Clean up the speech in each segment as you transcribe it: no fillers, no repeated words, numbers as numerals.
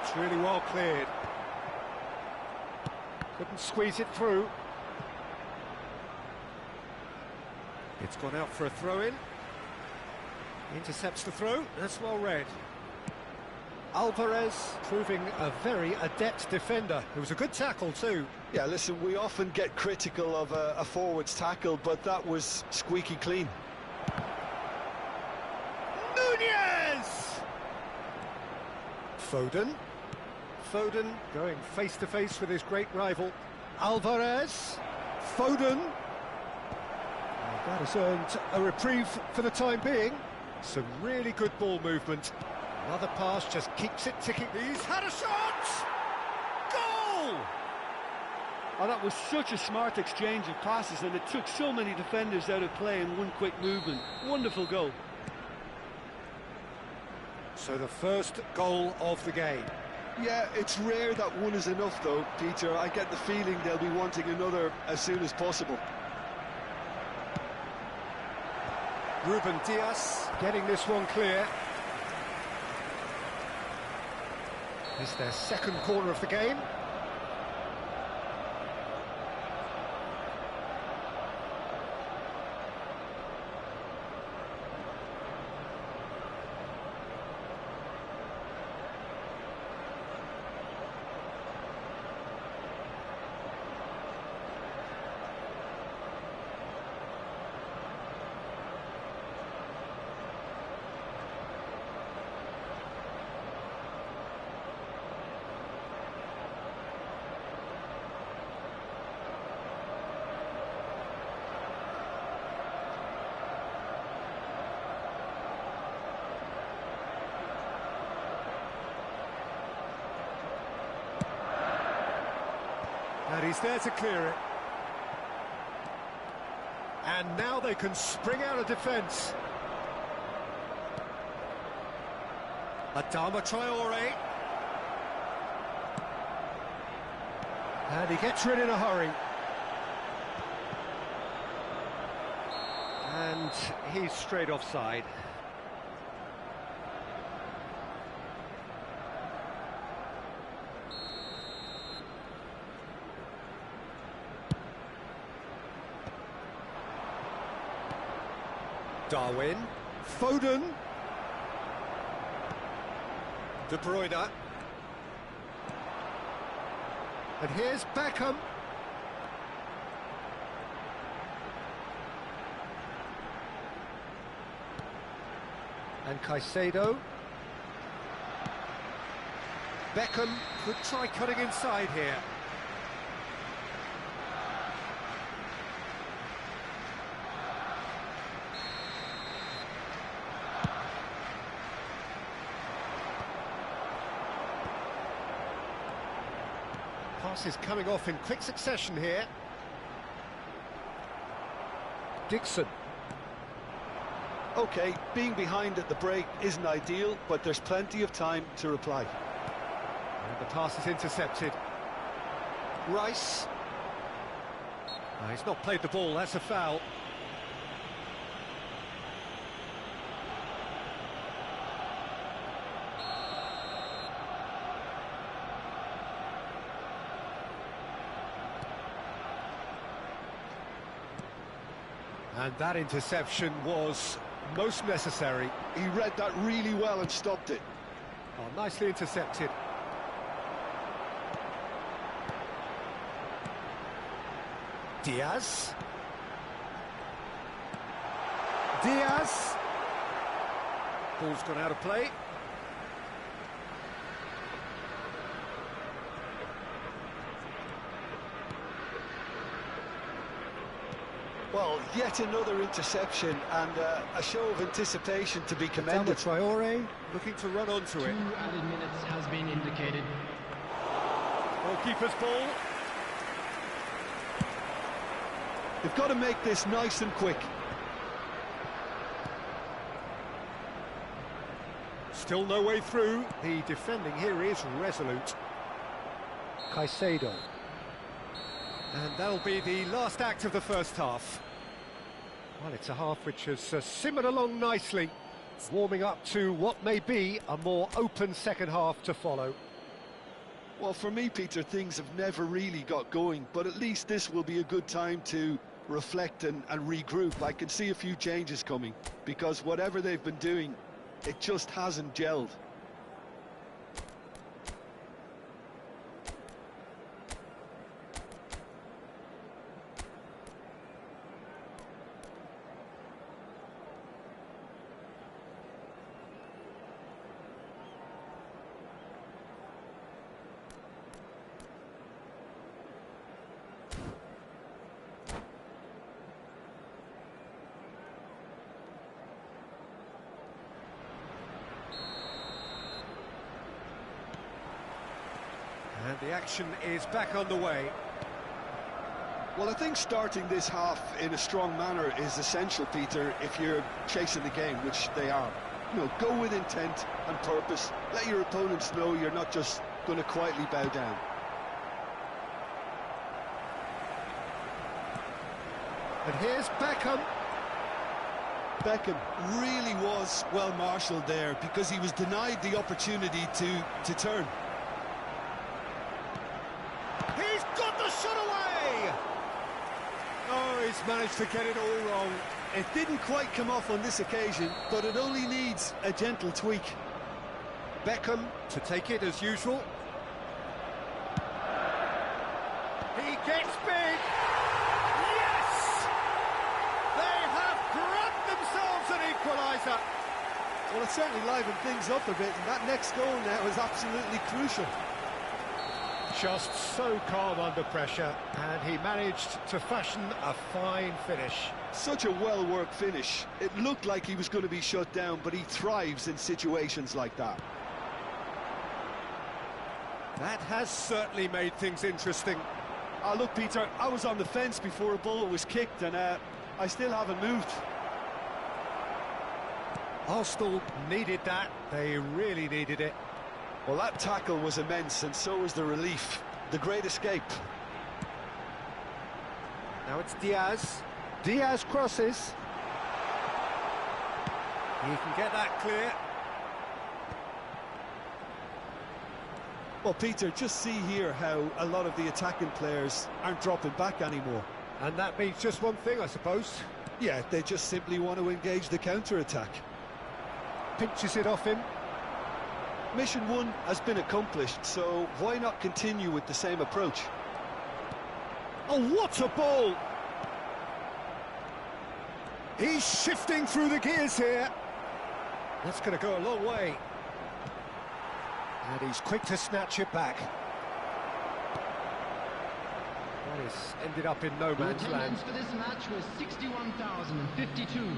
It's really well cleared. Couldn't squeeze it through. It's gone out for a throw-in. Intercepts the throw, that's well read. Alvarez proving a very adept defender. It was a good tackle too. Yeah, listen, we often get critical of a forward's tackle, but that was squeaky clean. Nunez! Foden going face-to-face with his great rival. Alvarez. Foden. That has earned a reprieve for the time being. Some really good ball movement. Another pass just keeps it ticking. He's had a shot! Goal! Oh, that was such a smart exchange of passes, and it took so many defenders out of play in one quick movement. Wonderful goal. So the first goal of the game. Yeah, it's rare that one is enough though, Peter. I get the feeling they'll be wanting another as soon as possible. Ruben Dias getting this one clear. It's their second corner of the game. And he's there to clear it. And now they can spring out of defence. Adama Traore. And he gets rid in a hurry. And he's straight offside. Darwin, Foden, De Bruyne, and here's Beckham. And Caicedo. Beckham could try cutting inside here. Passes coming off in quick succession here. Dixon. Okay, being behind at the break isn't ideal, but there's plenty of time to reply. And the pass is intercepted. Rice. No, he's not played the ball, that's a foul. And that interception was most necessary. He read that really well and stopped it. Oh, nicely intercepted. Diaz. Ball's gone out of play. Well, yet another interception and a show of anticipation to be commended. Traore looking to run onto it. 2 added minutes has been indicated. Goalkeeper's ball. They've got to make this nice and quick. Still no way through. The defending here is resolute. Caicedo. And that'll be the last act of the first half. Well, it's a half which has simmered along nicely, warming up to what may be a more open second half to follow. Well, for me, Peter, things have never really got going, but at least this will be a good time to reflect and regroup. I can see a few changes coming, because whatever they've been doing, it just hasn't gelled. And the action is back on the way. Well, I think starting this half in a strong manner is essential, Peter, if you're chasing the game, which they are. You know, go with intent and purpose. Let your opponents know you're not just going to quietly bow down. And here's Beckham. Beckham really was well marshalled there because he was denied the opportunity to turn. He's got the shot away! Oh, he's managed to get it all wrong. It didn't quite come off on this occasion, but it only needs a gentle tweak. Beckham to take it as usual. He gets big! Yes! They have grabbed themselves an equaliser. Well, it certainly livened things up a bit, and that next goal now is absolutely crucial. Just so calm under pressure, and he managed to fashion a fine finish. Such a well-worked finish. It looked like he was going to be shut down, but he thrives in situations like that. That has certainly made things interesting. Look, Peter, I was on the fence before a ball was kicked, and I still haven't moved. Arsenal needed that. They really needed it. Well, that tackle was immense, and so was the relief. The great escape. Now it's Diaz. Diaz crosses. He can get that clear. Well, Peter, just see here how a lot of the attacking players aren't dropping back anymore. And that means just one thing, I suppose. Yeah, they just simply want to engage the counter-attack. Pinches it off him. Mission 1 has been accomplished, so why not continue with the same approach? Oh, what a ball! He's shifting through the gears here. That's going to go a long way. And he's quick to snatch it back. That has ended up in no man's land. For this match was 61,052.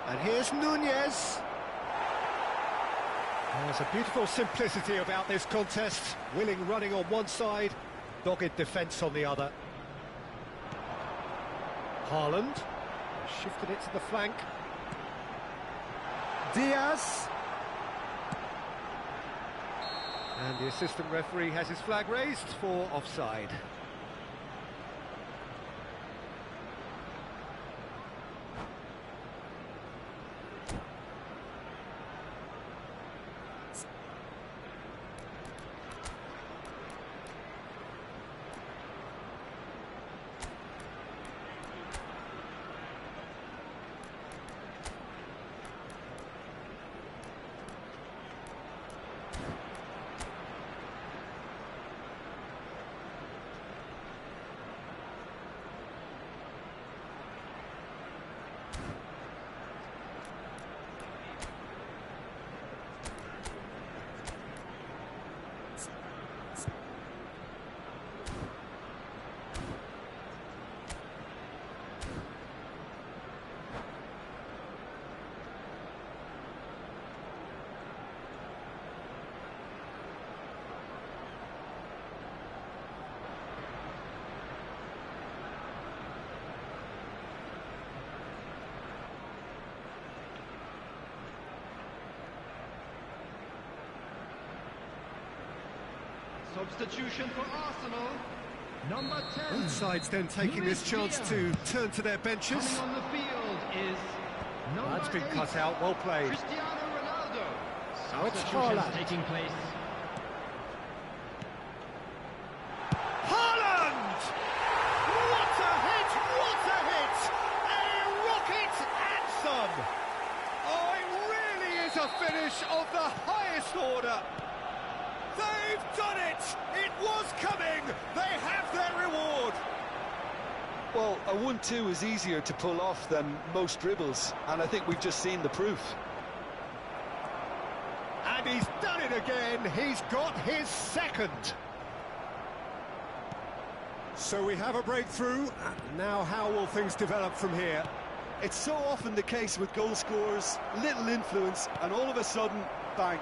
And here's Nunez. There's a beautiful simplicity about this contest. Willing running on one side, dogged defence on the other. Haaland shifted it to the flank. Diaz. And the assistant referee has his flag raised for offside. Substitution for Arsenal, number 10. Both sides then taking this chance to turn to their benches. Coming on the field is number That's been cut out, well played. Cristiano Ronaldo. Now it's Substitutions Haaland. taking place. Haaland! What a hit! What a hit! A rocket anthem! Oh, it really is a finish of the highest order. They've done it! It was coming! They have their reward! Well, a 1-2 is easier to pull off than most dribbles, and I think we've just seen the proof. And he's done it again. He's got his second. So we have a breakthrough. Now how will things develop from here? It's so often the case with goal scorers, little influence, and all of a sudden, bang.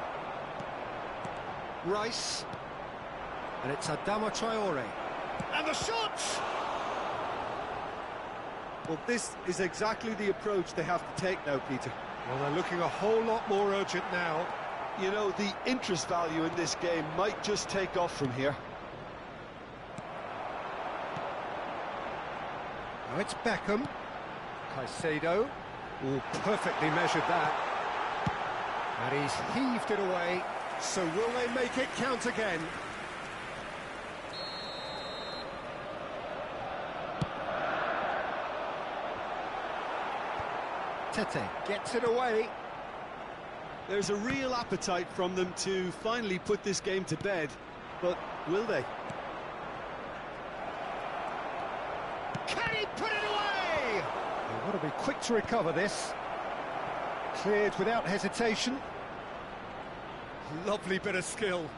Rice. And it's Adama Traore. And the shot! Well, this is exactly the approach they have to take now, Peter. Well, they're looking a whole lot more urgent now. You know, the interest value in this game might just take off from here. Now it's Beckham. Caicedo. Oh, perfectly measured that. And he's heaved it away. So will they make it count again? Tete gets it away. There's a real appetite from them to finally put this game to bed, but will they? Can he put it away? They've got to be quick to recover this. Cleared without hesitation. Lovely bit of skill.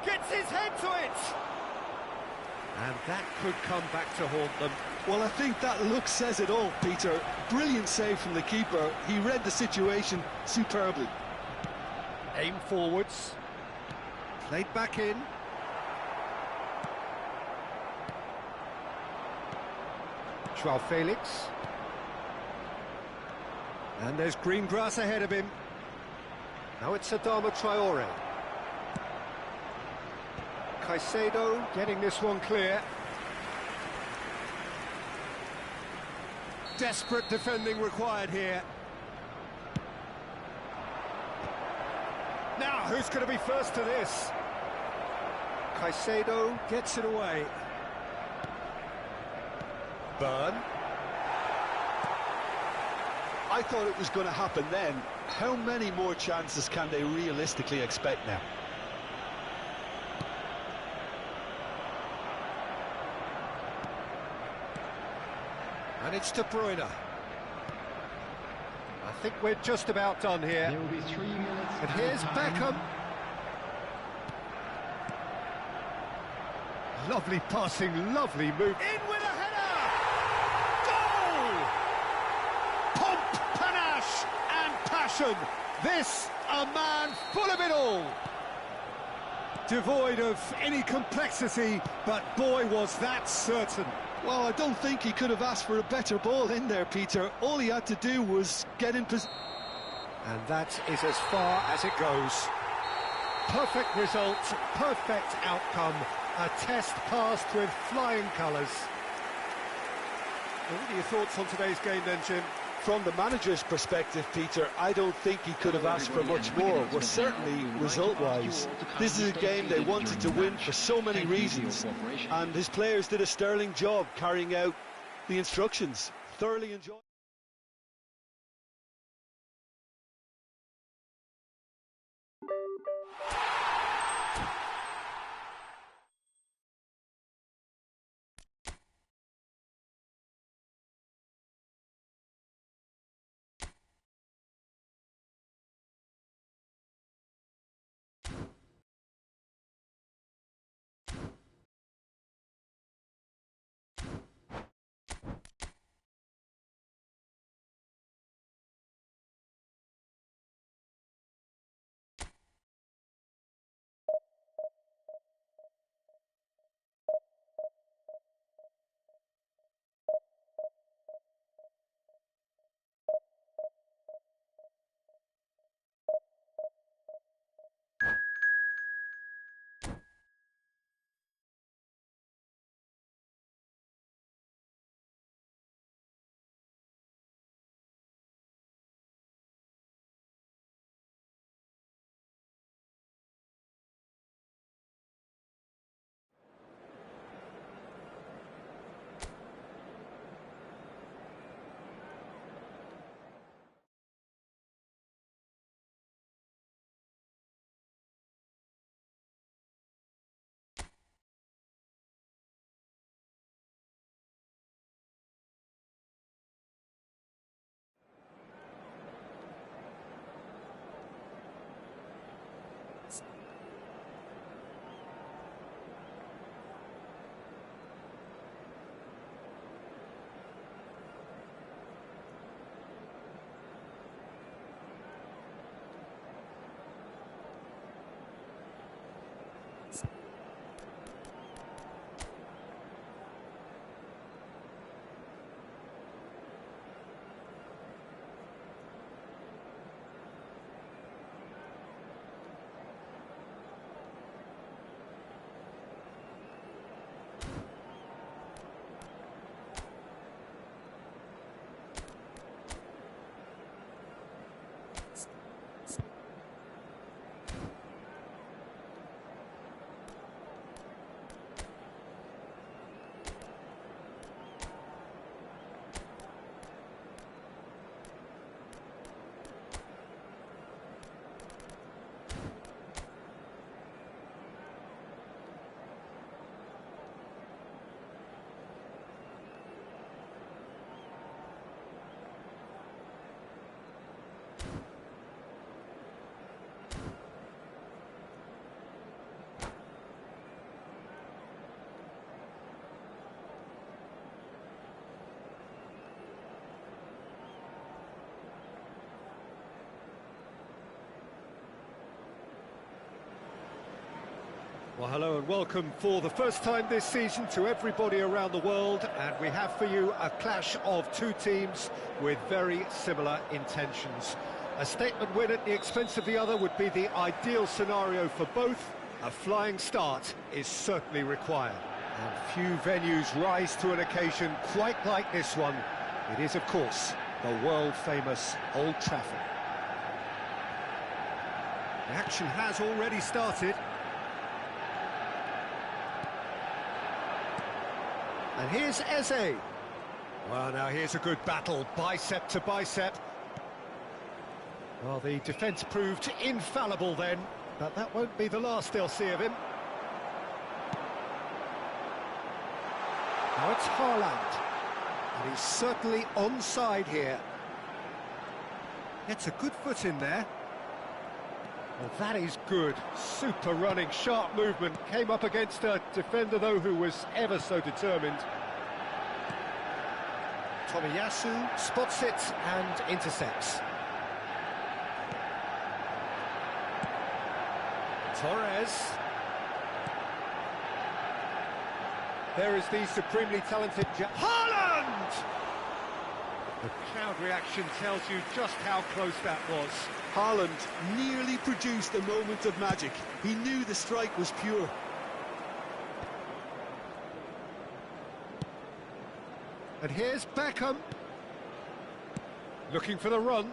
Gets his head to it! And that could come back to haunt them. Well, I think that look says it all, Peter. Brilliant save from the keeper. He read the situation superbly. Aim forwards. Played back in. Joao Felix. And there's green grass ahead of him. Now it's Adama Traore. Caicedo getting this one clear. Desperate defending required here. Now, who's going to be first to this? Caicedo gets it away. Burn. I thought it was going to happen then. How many more chances can they realistically expect now? And it's De Bruyne. I think we're just about done here. There will be 3 minutes. And here's Beckham. Lovely passing, lovely move. In with a header! Goal! Pomp, panache and passion. This, a man full of it all. Devoid of any complexity, but boy, was that certain. Well, I don't think he could have asked for a better ball in there, Peter. All he had to do was get in position. And that is as far as it goes. Perfect result, perfect outcome. A test passed with flying colours. What are your thoughts on today's game then, Jim? From the manager's perspective, Peter, I don't think he could have asked for much more. Well, certainly result-wise. This is a game they wanted to win for so many reasons. And his players did a sterling job carrying out the instructions. Thoroughly enjoyed. Hello and welcome for the first time this season to everybody around the world, and we have for you a clash of two teams with very similar intentions. A statement win at the expense of the other would be the ideal scenario for both. A flying start is certainly required. And few venues rise to an occasion quite like this one. It is, of course, the world-famous Old Trafford. The action has already started. And here's Eze. Well, now here's a good battle, bicep to bicep. Well, the defence proved infallible then, but that won't be the last they'll see of him. Now it's Haaland, and he's certainly onside here. Gets a good foot in there. Well, that is good. Super running, sharp movement. Came up against a defender, though, who was ever so determined. Tomiyasu spots it and intercepts. Torres. There is the supremely talented Haaland! The crowd reaction tells you just how close that was. Haaland nearly produced a moment of magic. He knew the strike was pure. And here's Beckham. Looking for the run.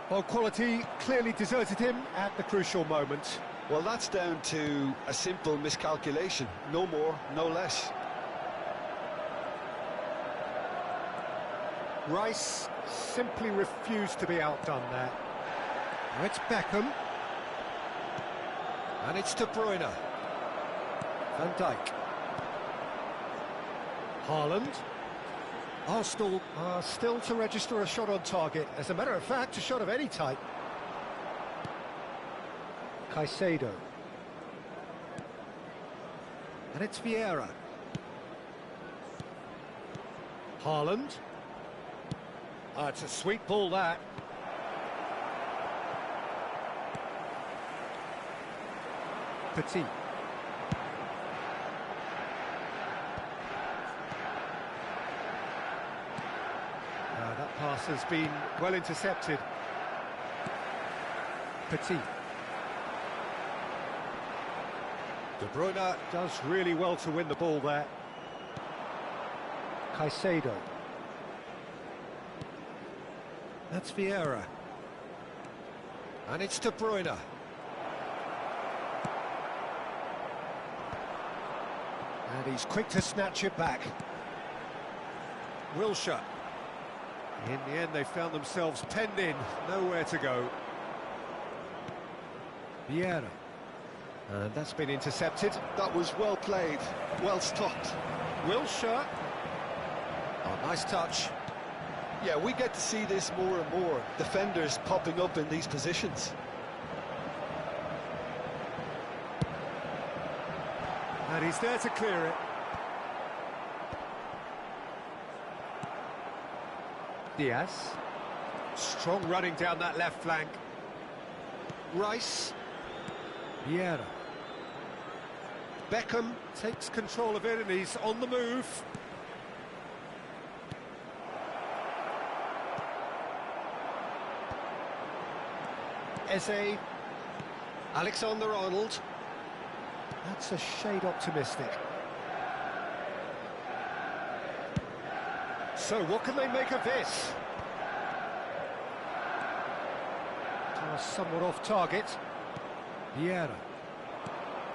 Well, quality clearly deserted him at the crucial moment. Well, that's down to a simple miscalculation. No more, no less. Rice simply refused to be outdone there. Now it's Beckham. And it's De Bruyne. Van Dijk. Haaland. Arsenal are still to register a shot on target. As a matter of fact, a shot of any type. Caicedo. And it's Vieira. Haaland. It's a sweet ball, that. Petit. That pass has been well intercepted. Petit. De Bruyne does really well to win the ball there. Caicedo. That's Vieira. And it's De Bruyne. And he's quick to snatch it back. Wilshere. In the end, they found themselves penned in, nowhere to go. Vieira. And that's been intercepted. That was well played, well stopped. Wilshere. Oh, nice touch. Yeah, we get to see this more and more. Defenders popping up in these positions. And he's there to clear it. Diaz. Strong running down that left flank. Rice. Vieira. Beckham takes control of it and he's on the move. Eze. Alexander-Arnold. That's a shade optimistic. So what can they make of this? Somewhat off target. Vieira.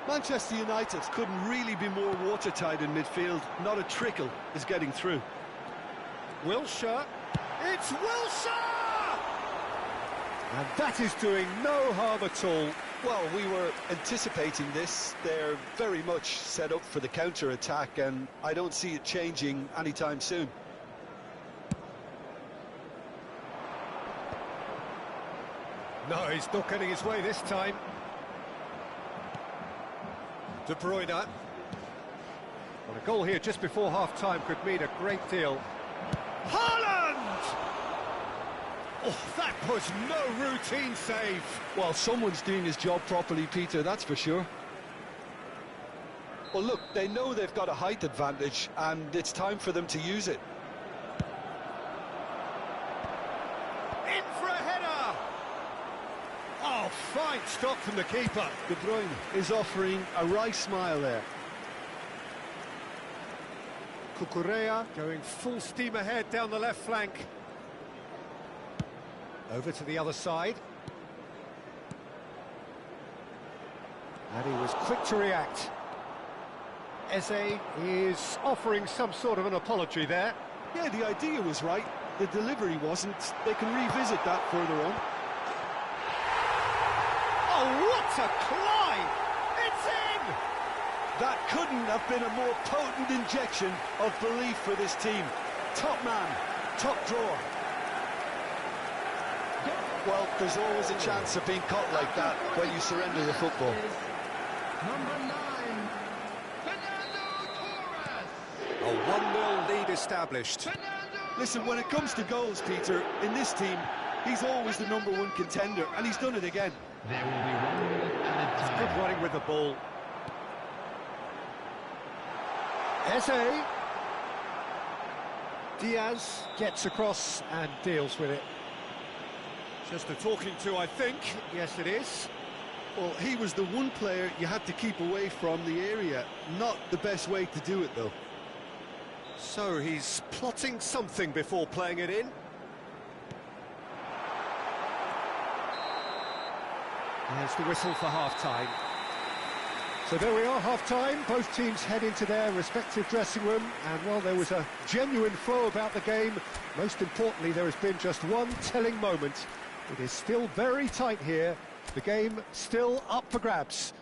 Manchester United couldn't really be more watertight in midfield. Not a trickle is getting through. Wilshere. It's Wilshere! And that is doing no harm at all. Well, we were anticipating this. They're very much set up for the counter-attack, and I don't see it changing anytime soon. No, he's not getting his way this time. De Bruyne. Well, a goal here just before half-time could mean a great deal. Haaland! Oh, that was no routine save. Well, someone's doing his job properly, Peter, that's for sure. Well, look, they know they've got a height advantage, and it's time for them to use it. In for a header! Oh, fine stop from the keeper. De Bruyne is offering a wry smile there. Cucurella going full steam ahead down the left flank. Over to the other side. And he was quick to react. Eze is offering some sort of an apology there. Yeah, the idea was right. The delivery wasn't. They can revisit that further on. Oh, what a climb! It's in! That couldn't have been a more potent injection of belief for this team. Top man, top drawer. Well, there's always a chance of being caught like that when you surrender the football. Number 9, Fernando Torres. A 1-0 lead established. Listen, when it comes to goals, Peter, in this team, he's always the #1 contender, and he's done it again. There will be 1 minute added time. Good running with the ball. Eze. Diaz gets across and deals with it. Just a talking to, I think. Yes, it is. Well, he was the one player you had to keep away from the area. Not the best way to do it, though. So he's plotting something before playing it in. There's the whistle for half-time. So there we are, half-time. Both teams head into their respective dressing room. And while there was a genuine flow about the game, most importantly, there has been just one telling moment. It is still very tight here. The game still up for grabs.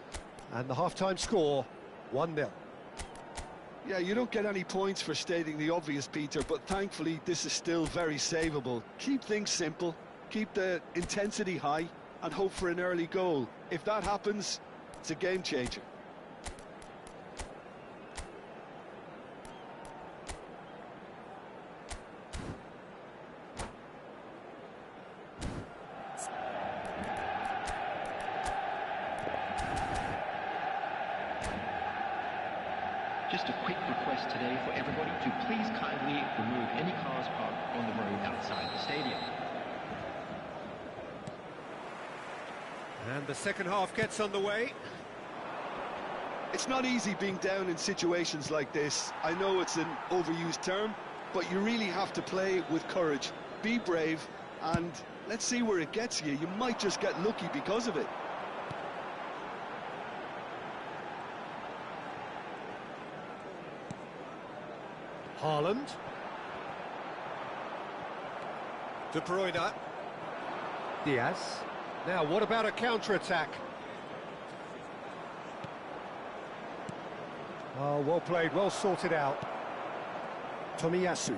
And the half-time score, 1-0. Yeah, you don't get any points for stating the obvious, Peter, but thankfully this is still very savable. Keep things simple, keep the intensity high, and hope for an early goal. If that happens, it's a game changer. Just a quick request today for everybody to please kindly remove any cars parked on the road outside the stadium. And the second half gets underway. It's not easy being down in situations like this. I know it's an overused term, but you really have to play with courage. Be brave, and let's see where it gets you. You might just get lucky because of it. Haaland. De Bruyne. Diaz. Now, what about a counter-attack? Oh, well played, well sorted out. Tomiyasu.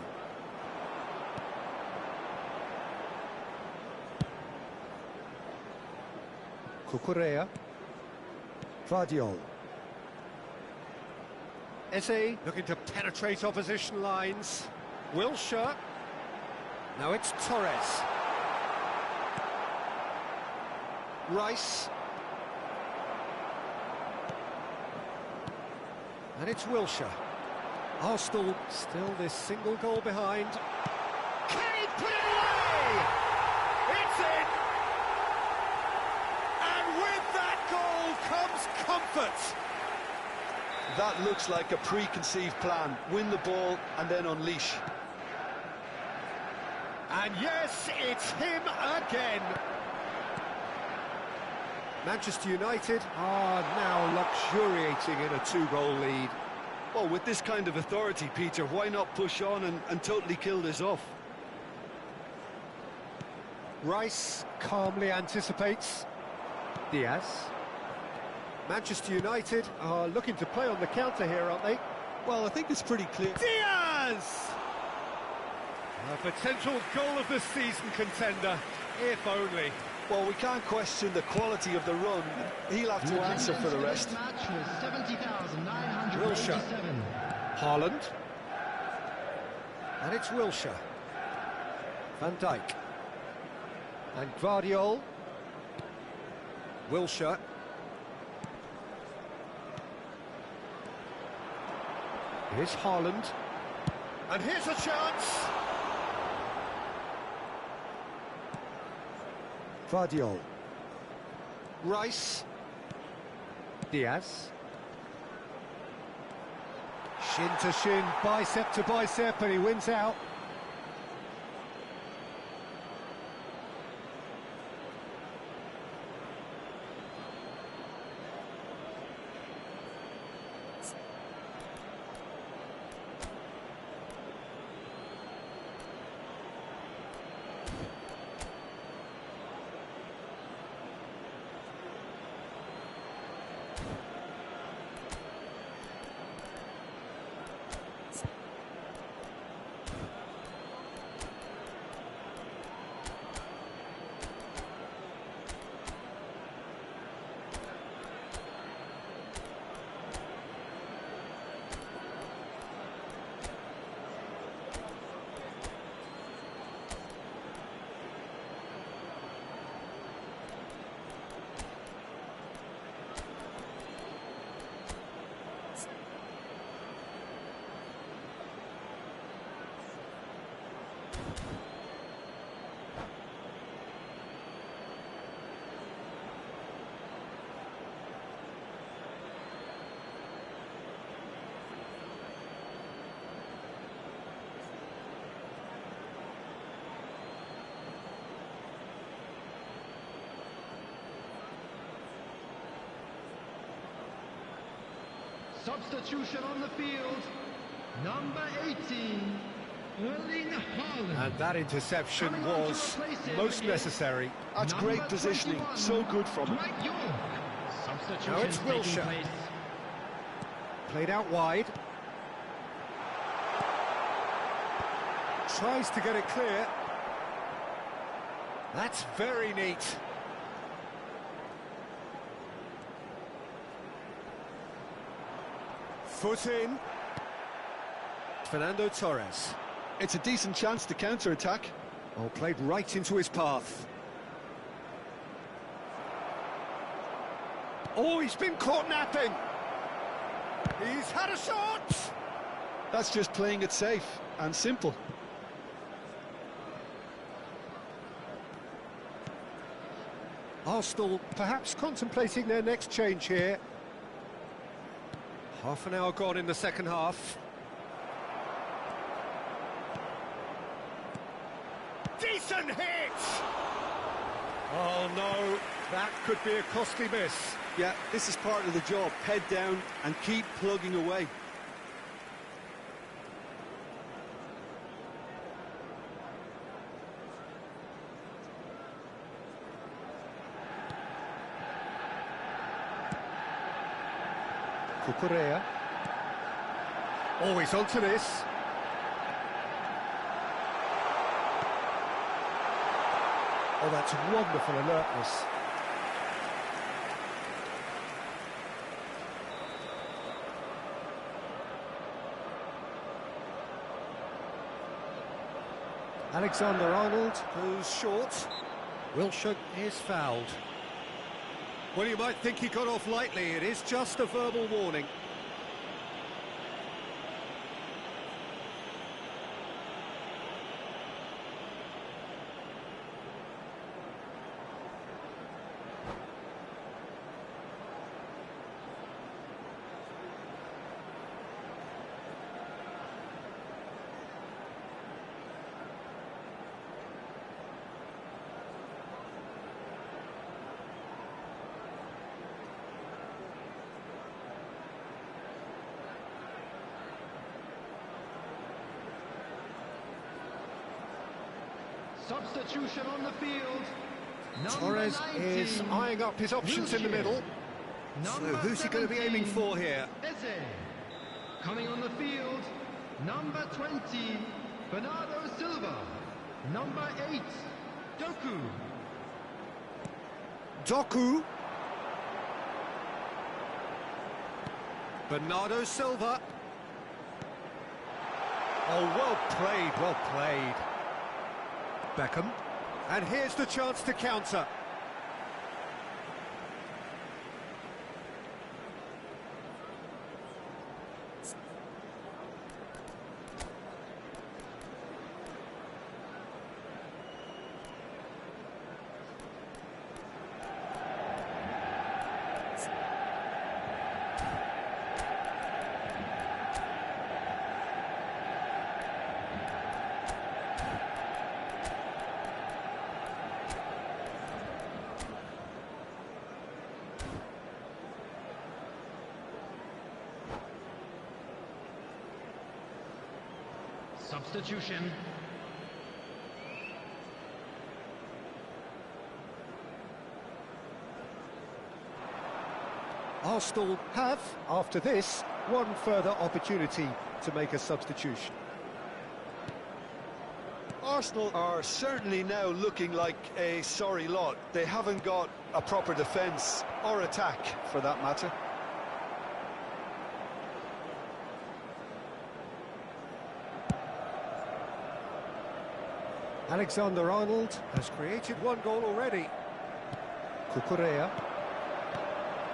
Cucurella. Vardiol. Eze looking to penetrate opposition lines. Wilshere. Now it's Torres. Rice. And it's Wilshere. Arsenal still this single goal behind. Can he put it away? It's in! And with that goal comes comfort. That looks like a preconceived plan. Win the ball and then unleash. And yes, it's him again. Manchester United are now luxuriating in a 2-goal lead. Well, with this kind of authority, Peter, why not push on and totally kill this off? Rice calmly anticipates. Diaz. Manchester United are looking to play on the counter here, aren't they? Well, I think it's pretty clear. Diaz! A potential goal of the season contender, if only. Well, we can't question the quality of the run. He'll have to answer for the rest. Match was 70,987. Wilshere. Haaland. And it's Wilshere. Van Dijk. And Gvardiol. Wilshere. Here's Haaland. And here's a chance. Vardiol. Rice. Diaz. Shin to shin, bicep to bicep, and he wins out. Substitution on the field, number 18, Erling Haaland. And that interception was most necessary. That's Number great positioning, 21, so good from him. Dwight York. Substitution Now it's taking Wilshere. place. Played out wide. Tries to get it clear. That's very neat. Foot in. Fernando Torres. It's a decent chance to counter-attack. Oh, played right into his path. Oh, he's been caught napping. He's had a shot. That's just playing it safe and simple. Arsenal perhaps contemplating their next change here. Half an hour gone in the second half. Decent hit! Oh no, that could be a costly miss. Yeah, this is part of the job. Head down and keep plugging away. Cucurella. Always onto this. Oh, that's wonderful alertness. Alexander-Arnold goes short. Wilshere is fouled. Well, you might think he got off lightly. It is just a verbal warning. Substitution on the field. Torres is eyeing up his options in the middle. So who's he going to be aiming for here? Eze. Coming on the field, number 20, Bernardo Silva. Number 8, Doku. Doku. Bernardo Silva. Oh, well played, well played. Beckham. And here's the chance to counter. Substitution. Arsenal have, after this, one further opportunity to make a substitution. Arsenal are certainly now looking like a sorry lot. They haven't got a proper defence or attack, for that matter. Alexander-Arnold has created one goal already. Cucurella.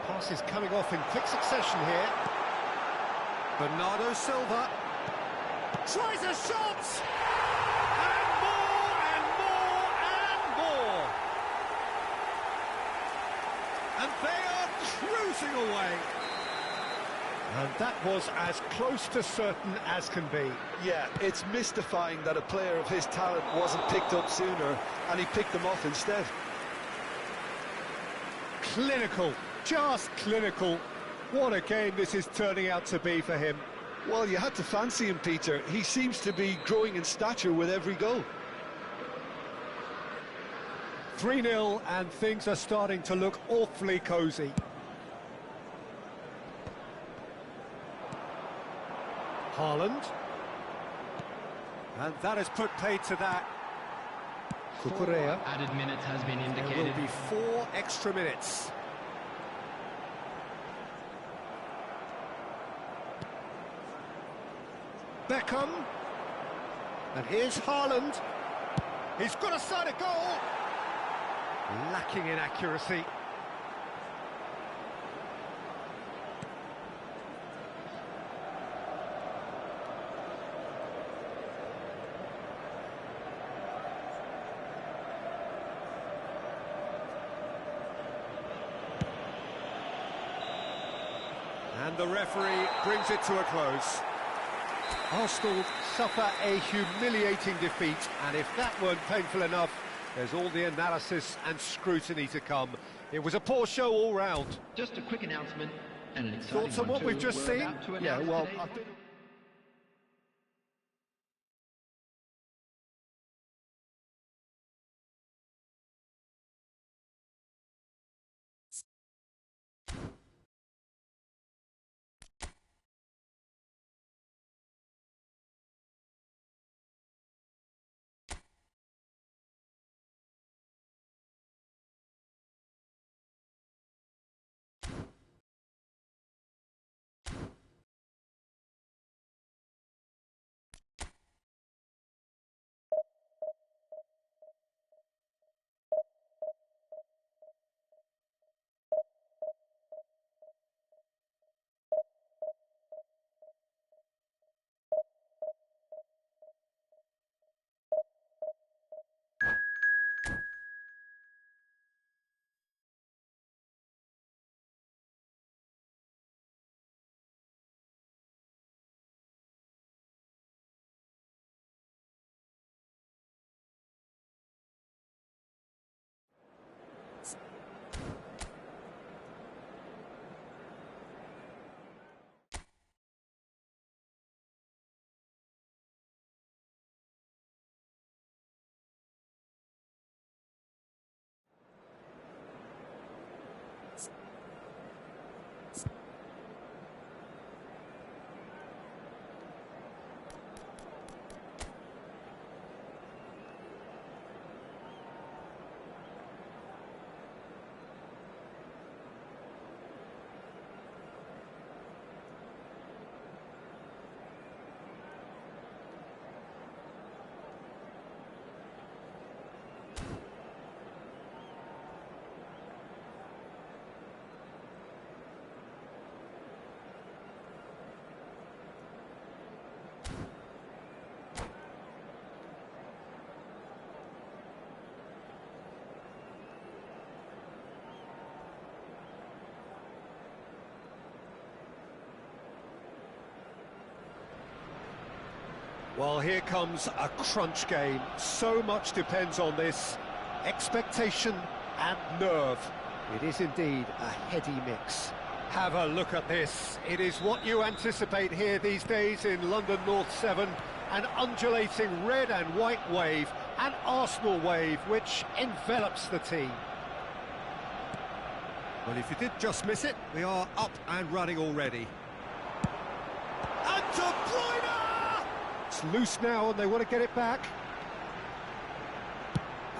Pass is coming off in quick succession here. Bernardo Silva tries a shot! And more, and more, and more! And they are cruising away. And that was as close to certain as can be. Yeah, it's mystifying that a player of his talent wasn't picked up sooner, and he picked them off instead. Clinical, just clinical. What a game this is turning out to be for him. Well, you had to fancy him, Peter. He seems to be growing in stature with every goal. 3-0, and things are starting to look awfully cosy. Haaland. And that has put paid to that. Cucurella. Added minutes has been There indicated. will be 4 extra minutes. Beckham. And here's Haaland. He's got a side of goal. Lacking in accuracy. And the referee brings it to a close. Arsenal suffer a humiliating defeat, and if that weren't painful enough, there's all the analysis and scrutiny to come. It was a poor show all round. Just a quick announcement and an exciting Thoughts on one what too. we've just We're seen? about to Yeah, announce well, today- I've been... Well, here comes a crunch game. So much depends on this. Expectation and nerve. It is indeed a heady mix. Have a look at this. It is what you anticipate here these days in London North 7. an undulating red and white wave, an Arsenal wave which envelops the team. Well, if you did just miss it, we are up and running already. And De Bruyne! It's loose now and they want to get it back.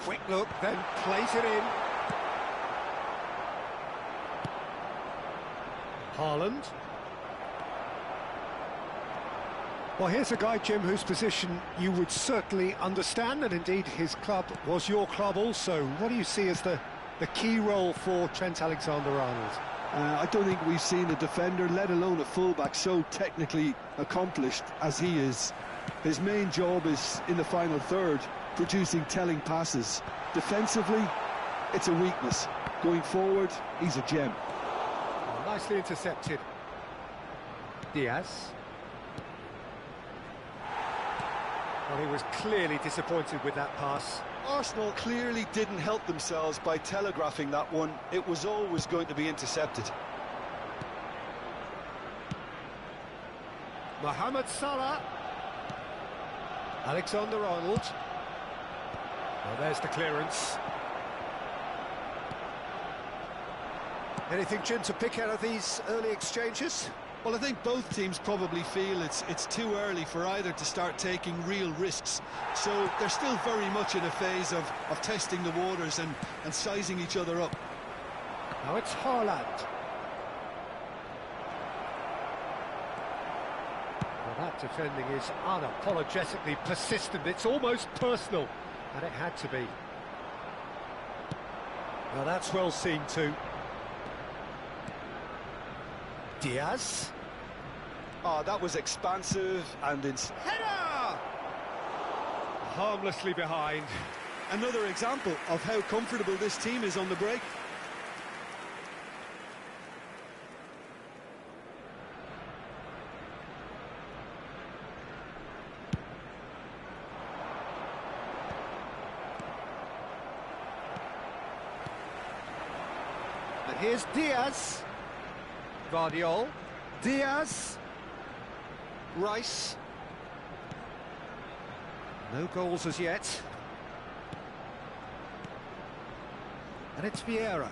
Quick look, then plays it in. Haaland. Well, here's a guy, Jim, whose position you would certainly understand, and indeed his club was your club also. What do you see as the key role for Trent Alexander-Arnold? I don't think we've seen a defender, let alone a fullback, so technically accomplished as he is. His main job is in the final third, producing telling passes. Defensively, it's a weakness. Going forward, he's a gem. Oh, nicely intercepted. Diaz. Well, he was clearly disappointed with that pass. Arsenal clearly didn't help themselves by telegraphing that one. It was always going to be intercepted. Mohamed Salah. Alexander-Arnold. Well, there's the clearance. Anything, Jim, to pick out of these early exchanges? Well, I think both teams probably feel it's too early for either to start taking real risks. So they're still very much in a phase of testing the waters and sizing each other up. Now it's Haaland. Well, that defending is unapologetically persistent. It's almost personal, and it had to be. Well, that's well seen too. Diaz. Oh, that was expansive and Header! Harmlessly behind. Another example of how comfortable this team is on the break. And here's Diaz. Guardiola. Diaz. Rice. No goals as yet. And it's Vieira.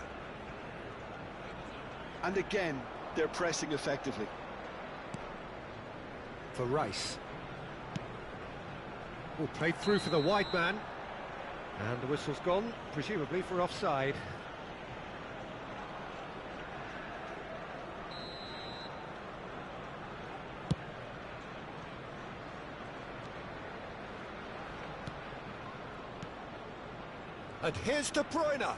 And again, they're pressing effectively. For Rice. Well, played through for the wide man. And the whistle's gone, presumably for offside. And here's De Bruyne.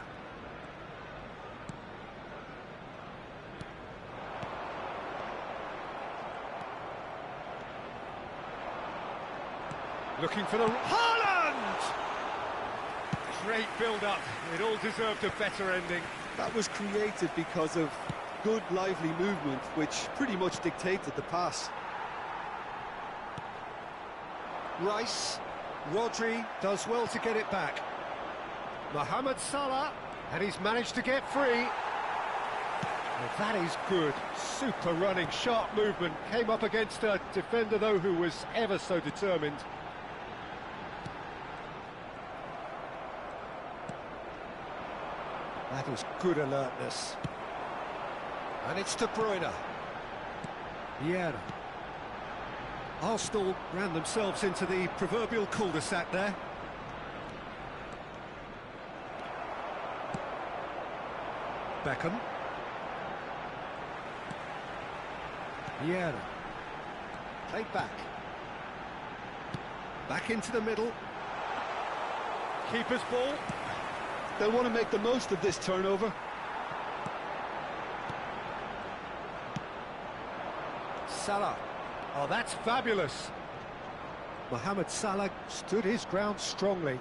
Looking for the... Haaland! Great build-up. It all deserved a better ending. That was created because of good, lively movement, which pretty much dictated the pass. Rice. Rodri does well to get it back. Mohamed Salah, and he's managed to get free. Well, that is good. Super running, sharp movement. Came up against a defender, though, who was ever so determined. That is good alertness. And it's De Bruyne. Vieira. Arsenal ran themselves into the proverbial cul-de-sac there. Beckham. Vieira. Played back. Back into the middle. Keeper's ball. They'll want to make the most of this turnover. Salah. Oh, that's fabulous. Mohamed Salah stood his ground strongly.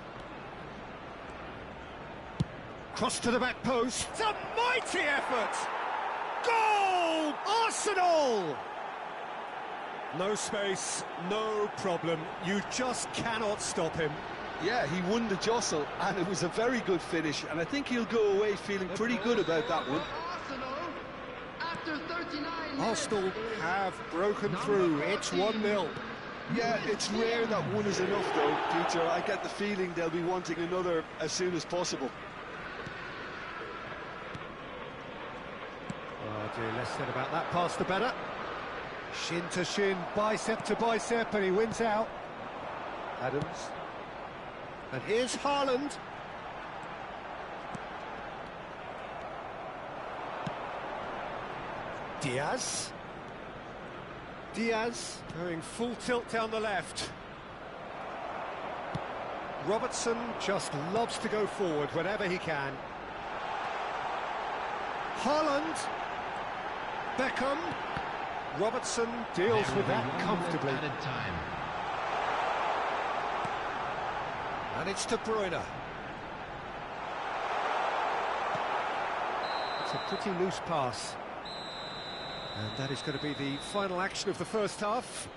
Cross to the back post. It's a mighty effort! Goal! Arsenal! No space, no problem. You just cannot stop him. Yeah, he won the jostle, and it was a very good finish, and I think he'll go away feeling pretty good about that one. Arsenal have broken through. It's 1-0. Yeah, it's rare that one is enough though, Peter. I get the feeling they'll be wanting another as soon as possible. Oh dear, less said about that pass the better. Shin to shin, bicep to bicep, and he wins out. Adams. And here's Haaland. Diaz. Diaz going full tilt down the left. Robertson just loves to go forward whenever he can. Haaland. Beckham. Robertson deals with that comfortably. And it's De Bruyne. It's a pretty loose pass. And that is going to be the final action of the first half.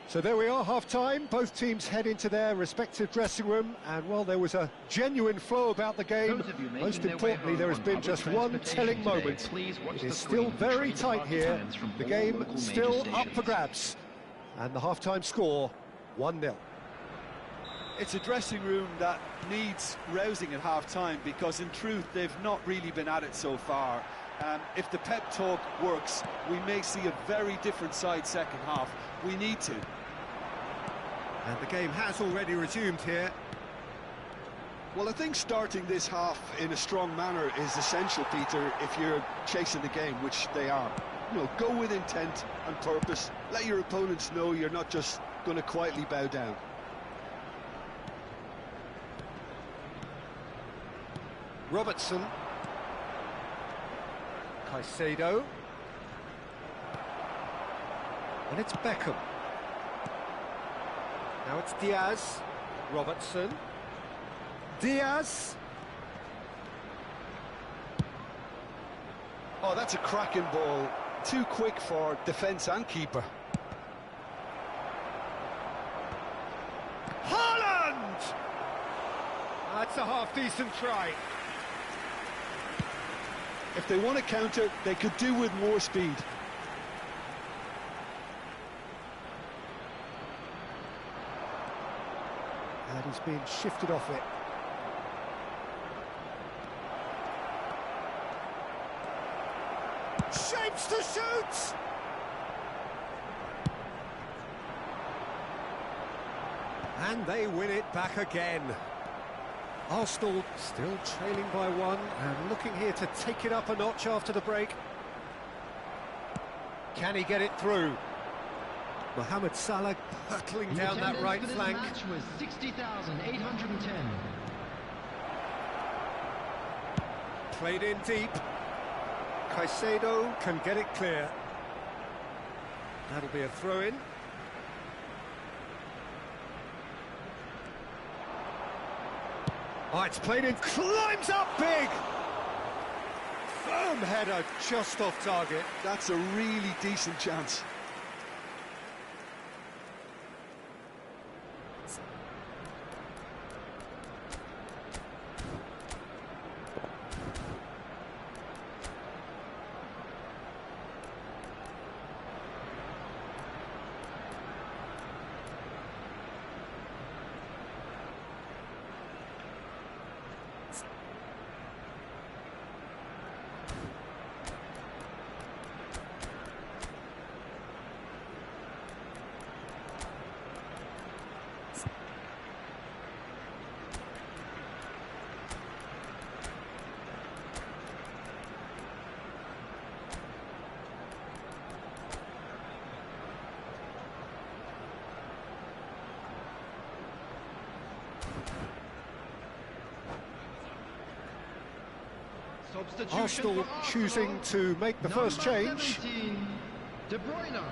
So there we are, half-time. Both teams head into their respective dressing room. And while there was a genuine flow about the game, most importantly, there has been just one telling moment. It is still very tight here. The game still up for grabs. And the half-time score, 1-0. It's a dressing room that needs rousing at half-time because, in truth, they've not really been at it so far. If the pep talk works, we may see a very different side second half. We need to. And the game has already resumed here. Well, I think starting this half in a strong manner is essential, Peter, if you're chasing the game, which they are. You know, go with intent and purpose. Let your opponents know you're not just going to quietly bow down. Robertson. Caicedo. And it's Beckham. Now it's Diaz. Robertson. Diaz. Oh, that's a cracking ball. Too quick for defence and keeper. Haaland! That's a half-decent try. If they want to counter, they could do with more speed. And he's been shifted off it. Shapes to shoot! And they win it back again. Arsenal still trailing by one and looking here to take it up a notch after the break. Can he get it through? Mohamed Salah hurtling down that right flank. Match was 60,810. Played in deep. Caicedo can get it clear. That'll be a throw-in. Oh, it's played in, climbs up big! Firm header just off target. That's a really decent chance. Arsenal choosing to make the first change. 17, De Bruyne.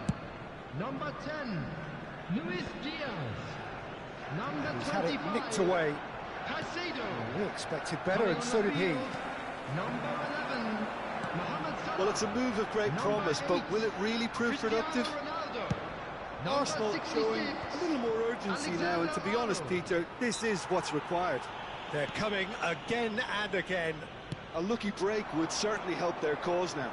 Number 10, Luis Diaz. Number He's had it 25, nicked away. Caicedo. We expected better, and so did he. Number 11, Mohamed Salah. Well, it's a move of great promise, but will it really prove productive? Arsenal showing a little more urgency now, and to be honest, Peter, this is what's required. They're coming again and again. A lucky break would certainly help their cause now.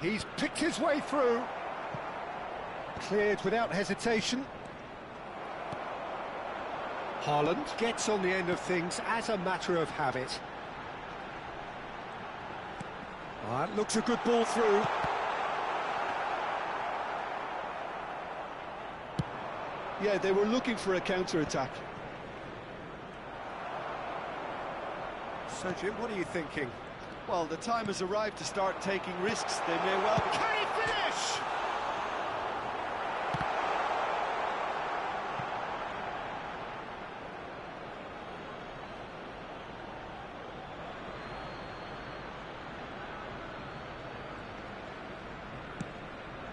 He's picked his way through. Cleared without hesitation. Haaland gets on the end of things as a matter of habit. That looks a good ball through. Yeah, they were looking for a counter-attack. So, Jim, what are you thinking? Well, the time has arrived to start taking risks. They may well... Can he finish?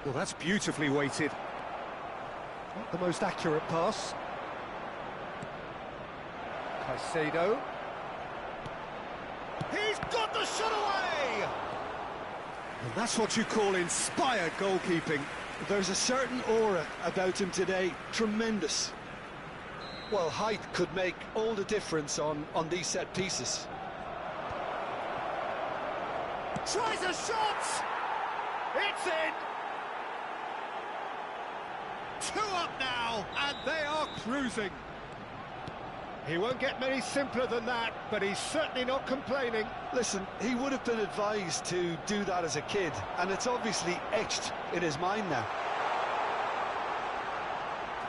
Well, that's beautifully weighted. Not the most accurate pass. Caicedo. He's got the shot away! And that's what you call inspired goalkeeping. There's a certain aura about him today, tremendous. Well, height could make all the difference on these set pieces. Tries a shot! It's in! 2 up now, and they are cruising. He won't get many simpler than that, but he's certainly not complaining. Listen, he would have been advised to do that as a kid, and it's obviously etched in his mind now.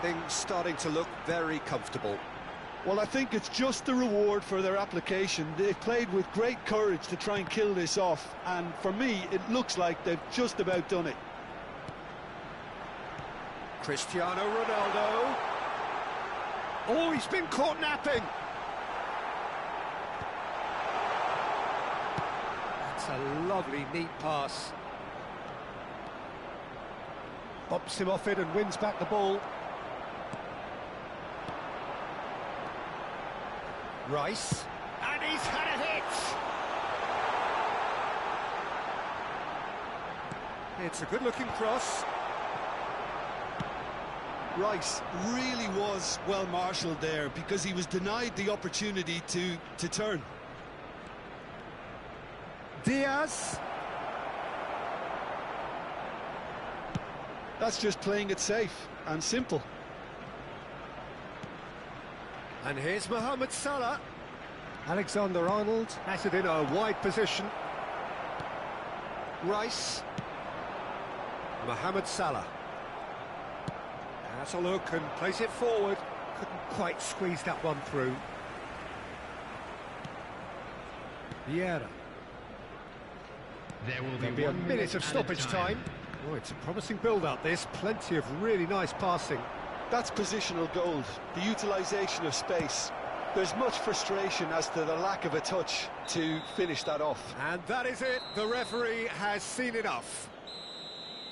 Things starting to look very comfortable. Well, I think it's just the reward for their application. They've played with great courage to try and kill this off, and for me, it looks like they've just about done it. Cristiano Ronaldo. Oh, he's been caught napping. That's a lovely, neat pass. Bumps him off it and wins back the ball. Rice. And he's had a hit. It's a good-looking cross. Rice really was well marshalled there because he was denied the opportunity to turn. Diaz. That's just playing it safe and simple. And here's Mohamed Salah. Alexander-Arnold has it in a wide position. Rice. Mohamed Salah. Has a look and plays it forward. Couldn't quite squeeze that one through. Vieira. There'll be a minute of stoppage time. Oh, it's a promising build-up, this. Plenty of really nice passing. That's positional gold, the utilisation of space. There's much frustration as to the lack of a touch to finish that off. And that is it. The referee has seen enough.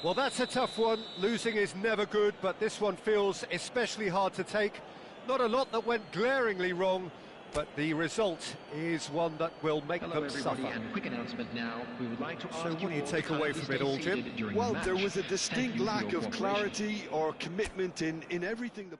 Well, that's a tough one. Losing is never good, but this one feels especially hard to take. Not a lot that went glaringly wrong, but the result is one that will make Hello, them suffer. everybody, and quick announcement now. We would like to ask So what do you all take to away kindly from it stay all, Jim? seated during Well, the there match. was a Thank distinct you for lack your of cooperation. clarity or commitment in everything the